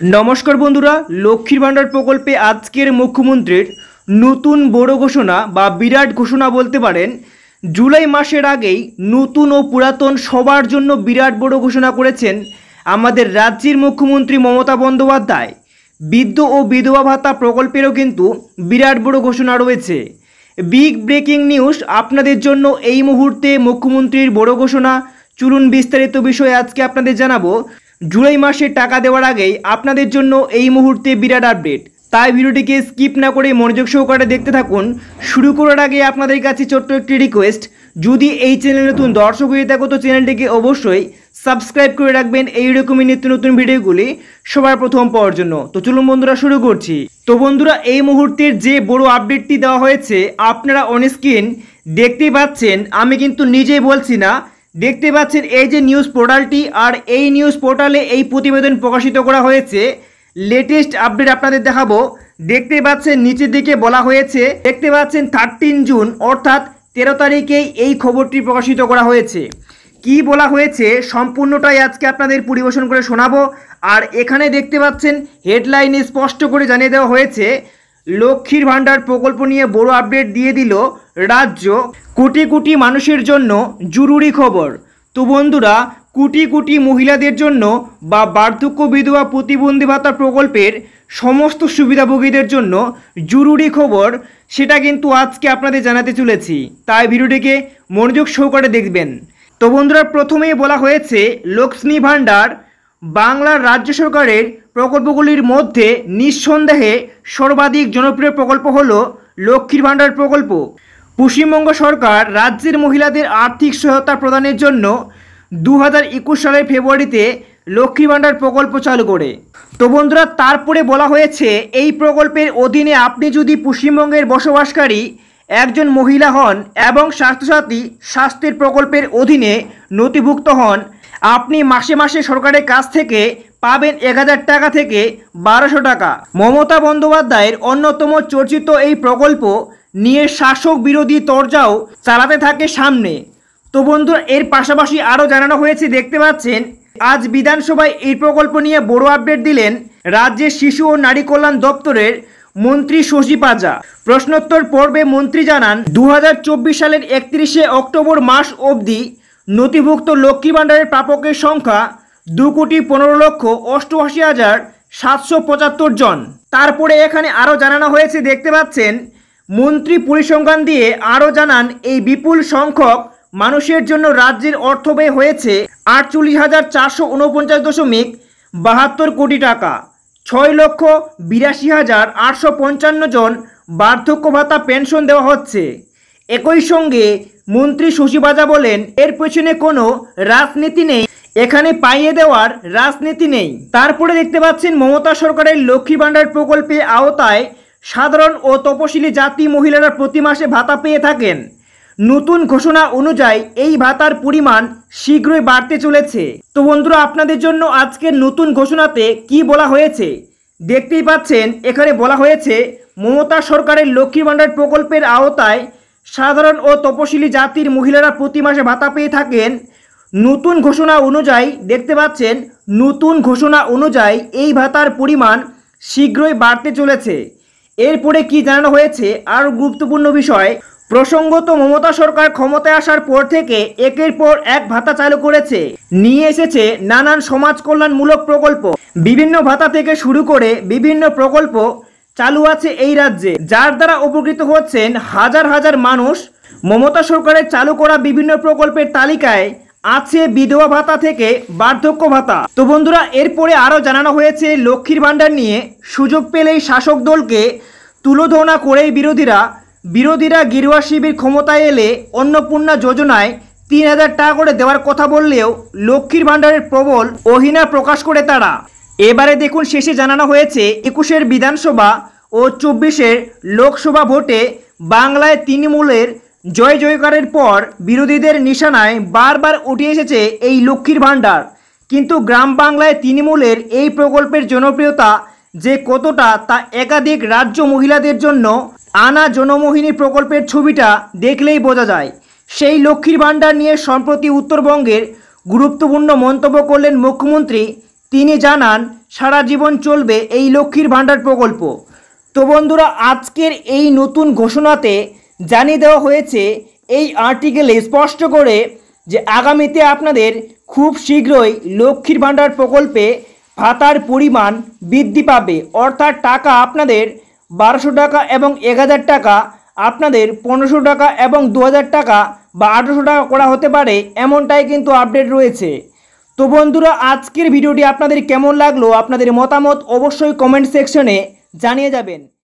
নমস্কার বন্ধুরা, লক্ষ্মীর ভাণ্ডার প্রকল্পে আজকের মুখ্যমন্ত্রীর নতুন বড় ঘোষণা বা বিরাট ঘোষণা বলতে পারেন। জুলাই মাসের আগেই নতুন ও পুরাতন সবার জন্য বিরাট বড় ঘোষণা করেছেন আমাদের রাজ্যের মুখ্যমন্ত্রী মমতা বন্দ্যোপাধ্যায়। বৃদ্ধ ও বিধবা ভাতা প্রকল্পেরও কিন্তু বিরাট বড় ঘোষণা রয়েছে। বিগ ব্রেকিং নিউজ আপনাদের জন্য এই মুহূর্তে মুখ্যমন্ত্রীর বড় ঘোষণা। চলুন বিস্তারিত বিষয়ে আজকে আপনাদের জানাবো। জুলাই মাসে টাকা দেওয়ার আগেই আপনাদের জন্য এই মুহূর্তে বিরাট আপডেট, তাই ভিডিওটিকে স্কিপ না করে মনোযোগ সহকারে দেখতে থাকুন। শুরু করার আগে আপনাদের কাছে ছোট্ট একটি রিকোয়েস্ট, যদি এই চ্যানেলে নতুন দর্শক হয়ে থাকো তো চ্যানেলটিকে অবশ্যই সাবস্ক্রাইব করে রাখবেন এই রকমই নিত্য নতুন ভিডিওগুলি সবার প্রথম পাওয়ার জন্য। তো চলুন বন্ধুরা শুরু করছি। তো বন্ধুরা, এই মুহূর্তের যে বড় আপডেটটি দেওয়া হয়েছে আপনারা অন স্ক্রিন দেখতেই পাচ্ছেন, আমি কিন্তু নিজেই বলছি না, দেখতে পাচ্ছেন এই যে নিউজ পোর্টালটি, আর এই নিউজ পোর্টালে এই প্রতিবেদন প্রকাশিত করা হয়েছে। লেটেস্ট আপডেট আপনাদের দেখাবো। দেখতে পাচ্ছেন নিচের দিকে বলা হয়েছে, দেখতে পাচ্ছেন 13 জুন অর্থাৎ 13 তারিখেই এই খবরটি প্রকাশিত করা হয়েছে। কি বলা হয়েছে সম্পূর্ণটাই আজকে আপনাদের পরিবেশন করে শোনাবো। আর এখানে দেখতে পাচ্ছেন হেডলাইনে স্পষ্ট করে জানিয়ে দেওয়া হয়েছে, লক্ষ্মীর ভাণ্ডার প্রকল্প নিয়ে বড় আপডেট দিয়ে দিল রাজ্য, কোটি কোটি মানুষের জন্য জরুরি খবর। তো বন্ধুরা, কোটি কোটি মহিলাদের জন্য বা বার্ধক্য বিধবা প্রতিবন্ধী ভাতা প্রকল্পের সমস্ত সুবিধাভোগীদের জন্য জরুরি খবর, সেটা কিন্তু আজকে আপনাদের জানাতে চলেছি, তাই ভিডিওটিকে মনোযোগ সহকারে দেখবেন। তো বন্ধুরা, প্রথমেই বলা হয়েছে লক্ষ্মী ভাণ্ডার বাংলার রাজ্য সরকারের প্রকল্পগুলির মধ্যে নিঃসন্দেহে সর্বাধিক জনপ্রিয় প্রকল্প হলো লক্ষ্মীর ভাণ্ডার প্রকল্প। পশ্চিমবঙ্গ সরকার রাজ্যের মহিলাদের আর্থিক সহায়তা প্রদানের জন্য 2021 সালের ফেব্রুয়ারিতে লক্ষ্মী ভাণ্ডার প্রকল্প চালু করে। তো বন্ধুরা, তারপরে বলা হয়েছে এই প্রকল্পের অধীনে আপনি যদি পশ্চিমবঙ্গের বসবাসকারী একজন মহিলা হন এবং স্বাস্থ্যসাথী স্বাস্থ্যের প্রকল্পের অধীনে নথিভুক্ত হন, আপনি মাসে মাসে সরকারের কাছ থেকে পাবেন 1000 টাকা থেকে 1200 টাকা। মমতা বন্দ্যোপাধ্যায়ের অন্যতম চর্চিত এই প্রকল্প নিয়ে শাসক বিরোধী তরজাও চালাতে থাকে সামনে। তো বন্ধুরা, এর পাশাপাশি আরও জানানো হয়েছে, দেখতে পাচ্ছেন আজ বিধানসভায় এই প্রকল্প নিয়ে বড় আপডেট দিলেন রাজ্যের শিশু ও নারী কল্যাণ দপ্তরের মন্ত্রী শশী পাজা। প্রশ্নোত্তর পর্বে মন্ত্রী জানান, 2024 সালের 31শে অক্টোবর মাস অবধি নথিভুক্ত লক্ষ্মী ভাণ্ডারের প্রাপকের সংখ্যা 2,15,88,775 জন। তারপরে এখানে আরও জানানো হয়েছে, দেখতে পাচ্ছেন মন্ত্রী পরিসংখ্যান দিয়ে আরও জানান, এই বিপুল সংখ্যক মানুষের জন্য রাজ্যের অর্থ ব্যয় হয়েছে 48,449.72 কোটি টাকা। 6,82,855 জন বার্ধক্য ভাতা পেনশন দেওয়া হচ্ছে। একই সঙ্গে মন্ত্রী শশী পাজা বলেন, এর পেছনে কোনো রাজনীতি নেই, এখানে পাইয়ে দেওয়ার রাজনীতি নেই। তারপরে দেখতে পাচ্ছেন মমতা সরকারের লক্ষ্মী ভাণ্ডার প্রকল্পের আওতায় সাধারণ ও তপশিলি জাতি মহিলারা প্রতি মাসে ভাতা পেয়ে থাকেন। নতুন ঘোষণা অনুযায়ী এই ভাতার পরিমাণ শীঘ্রই বাড়তে চলেছে। তো বন্ধুরা, আপনাদের জন্য আজকের নতুন ঘোষণাতে কি বলা হয়েছে দেখতেই পাচ্ছেন। এখানে বলা হয়েছে, মমতা সরকারের লক্ষ্মী ভাণ্ডার প্রকল্পের আওতায় সাধারণ ও তপশিলি জাতির মহিলারা প্রতি মাসে ভাতা পেয়ে থাকেন। নতুন ঘোষণা অনুযায়ী দেখতে পাচ্ছেন, নতুন ঘোষণা অনুযায়ী এই ভাতার পরিমাণ শীঘ্রই বাড়তে চলেছে। এরপরে কি জানানো হয়েছে আরও গুরুত্বপূর্ণ বিষয়, প্রসঙ্গত মমতা সরকার ক্ষমতায় আসার পর থেকে একের পর এক ভাতা চালু করেছে, নিয়ে এসেছে নানান সমাজ কল্যাণমূলক প্রকল্প। বিভিন্ন ভাতা থেকে শুরু করে বিভিন্ন প্রকল্প চালু আছে এই রাজ্যে, যার দ্বারা উপকৃত হচ্ছেন হাজার হাজার মানুষ। মমতা সরকারের চালু করা বিভিন্ন প্রকল্পের তালিকায় আছে বিধবা ভাতা থেকে বার্ধক্য ভাতা। তো বন্ধুরা, এরপরে আরও জানানো হয়েছে লক্ষ্মীর ভাণ্ডার নিয়ে সুযোগ পেলেই শাসক দলকে তুলোধনা করেই বিরোধীরা গেরুয়া শিবির ক্ষমতায় এলে অন্নপূর্ণা যোজনায় 3000 টাকা করে দেওয়ার কথা বললেও লক্ষ্মীর ভাণ্ডারের প্রবল অহিনা প্রকাশ করে তারা। এবারে দেখুন, শেষে জানানো হয়েছে 21-এর বিধানসভা ও 24-এর লোকসভা ভোটে বাংলায় তৃণমূলের জয় জয়কারের পর বিরোধীদের নিশানায় বারবার উঠে এসেছে এই লক্ষ্মীর ভাণ্ডার। কিন্তু গ্রাম বাংলায় তৃণমূলের এই প্রকল্পের জনপ্রিয়তা যে কতটা তা একাধিক রাজ্য মহিলাদের জন্য আনা জনমোহিনী প্রকল্পের ছবিটা দেখলেই বোঝা যায়। সেই লক্ষ্মীর ভাণ্ডার নিয়ে সম্প্রতি উত্তরবঙ্গের গুরুত্বপূর্ণ মন্তব্য করলেন মুখ্যমন্ত্রী। তিনি জানান সারা জীবন চলবে এই লক্ষ্মীর ভাণ্ডার প্রকল্প। তো বন্ধুরা, আজকের এই নতুন ঘোষণাতে জানিয়ে দেওয়া হয়েছে এই আর্টিকেলে স্পষ্ট করে যে আগামীতে আপনাদের খুব শীঘ্রই লক্ষ্মীর ভাণ্ডার প্রকল্পে ভাতার পরিমাণ বৃদ্ধি পাবে। অর্থাৎ টাকা আপনাদের 1200 টাকা এবং 1000 টাকা আপনাদের 1500 টাকা এবং 2000 টাকা বা 1800 টাকা করা হতে পারে, এমনটাই কিন্তু আপডেট রয়েছে। তো বন্ধুরা, আজকের ভিডিওটি আপনাদের কেমন লাগলো, আপনাদের মতামত অবশ্যই কমেন্ট সেকশনে জানিয়ে যাবেন।